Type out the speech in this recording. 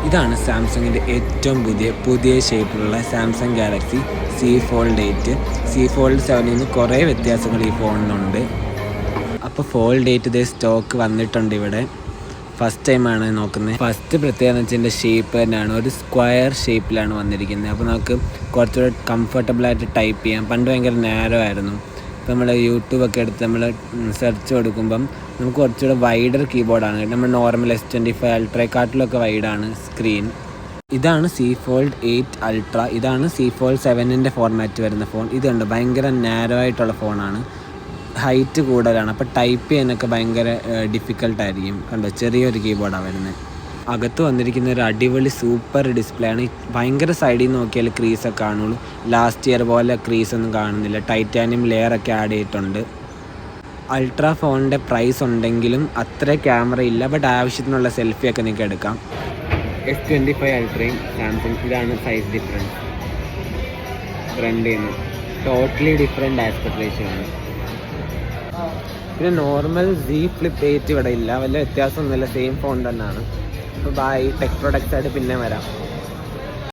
ഇതാണ് സാംസങ്ങിൻ്റെ ഏറ്റവും പുതിയ ഷേപ്പിലുള്ള Samsung Galaxy Z fold 8. Z fold 7ൽ നിന്ന് കുറേ വ്യത്യാസങ്ങൾ ഈ ഫോണിനുണ്ട്. അപ്പോൾ ഫോൾഡ് 8 ഇതേ സ്റ്റോക്ക് വന്നിട്ടുണ്ട് ഇവിടെ. ഫസ്റ്റ് ടൈമാണ് നോക്കുന്നത്. ഫസ്റ്റ് പ്രത്യേകത എന്ന് വെച്ചാൽ ഇതിൻ്റെ ഷേപ്പ് തന്നെയാണ്, ഒരു സ്ക്വയർ ഷേപ്പിലാണ് വന്നിരിക്കുന്നത്. അപ്പോൾ നമുക്ക് കുറച്ചുകൂടെ കംഫർട്ടബിളായിട്ട് ടൈപ്പ് ചെയ്യാം. പണ്ട് ഭയങ്കര നാരോ ആയിരുന്നു. ഇപ്പോൾ നമ്മൾ യൂട്യൂബൊക്കെ എടുത്ത് നമ്മൾ സെർച്ച് കൊടുക്കുമ്പം നമുക്ക് കുറച്ചുകൂടെ വൈഡർ കീബോർഡാണ്. നമ്മൾ നോർമൽ S25 അൾട്രയെക്കാട്ടിലൊക്കെ വൈഡാണ് സ്ക്രീൻ. ഇതാണ് സി ഫോൾഡ് 8 അൾട്ര. ഇതാണ് സി ഫോൾഡ് 7ൻ്റെ ഫോർമാറ്റ് വരുന്ന ഫോൺ. ഇതുണ്ട്, ഭയങ്കര നാരോ ആയിട്ടുള്ള ഫോണാണ്, ഹൈറ്റ് കൂടുതലാണ്. അപ്പോൾ ടൈപ്പ് ചെയ്യാനൊക്കെ ഭയങ്കര ഡിഫിക്കൽട്ടായിരിക്കും. കണ്ടോ, ചെറിയൊരു കീബോർഡാണ് വരുന്നത്. അകത്ത് വന്നിരിക്കുന്ന ഒരു അടിപൊളി സൂപ്പർ ഡിസ്പ്ലേ ആണ്. ഭയങ്കര സൈഡിൽ നിന്ന് നോക്കിയാൽ ക്രീസൊക്കെ കാണുള്ളൂ. ലാസ്റ്റ് ഇയർ പോലെ ക്രീസൊന്നും കാണുന്നില്ല. ടൈറ്റാനിയം ലെയറൊക്കെ ആഡ് ചെയ്തിട്ടുണ്ട്. അൾട്രാ ഫോണിൻ്റെ പ്രൈസ് ഉണ്ടെങ്കിലും അത്ര ക്യാമറ ഇല്ല, ബട്ട് ആവശ്യത്തിനുള്ള സെൽഫിയൊക്കെ നിങ്ങൾക്ക് എടുക്കാം. S25 അൾട്രയും സാംസങ്, ഇതാണ് സൈസ് ഡിഫറൻസ്. ഫ്രണ്ടിൽ നിന്ന് ടോട്ടലി ഡിഫറെൻറ്റ് ആസ്പെക്ട് റേഷ്യോ ആണ്. പിന്നെ നോർമൽ Z ഫ്ലിപ്പ് 8 ഇവിടെ ഇല്ല, വലിയ വ്യത്യാസമൊന്നുമില്ല, സെയിം ഫോൺ തന്നെയാണ്. അപ്പോൾ ബൈ, ടെക് പ്രൊഡക്ട്സ് ആയിട്ട് പിന്നെ വരാം.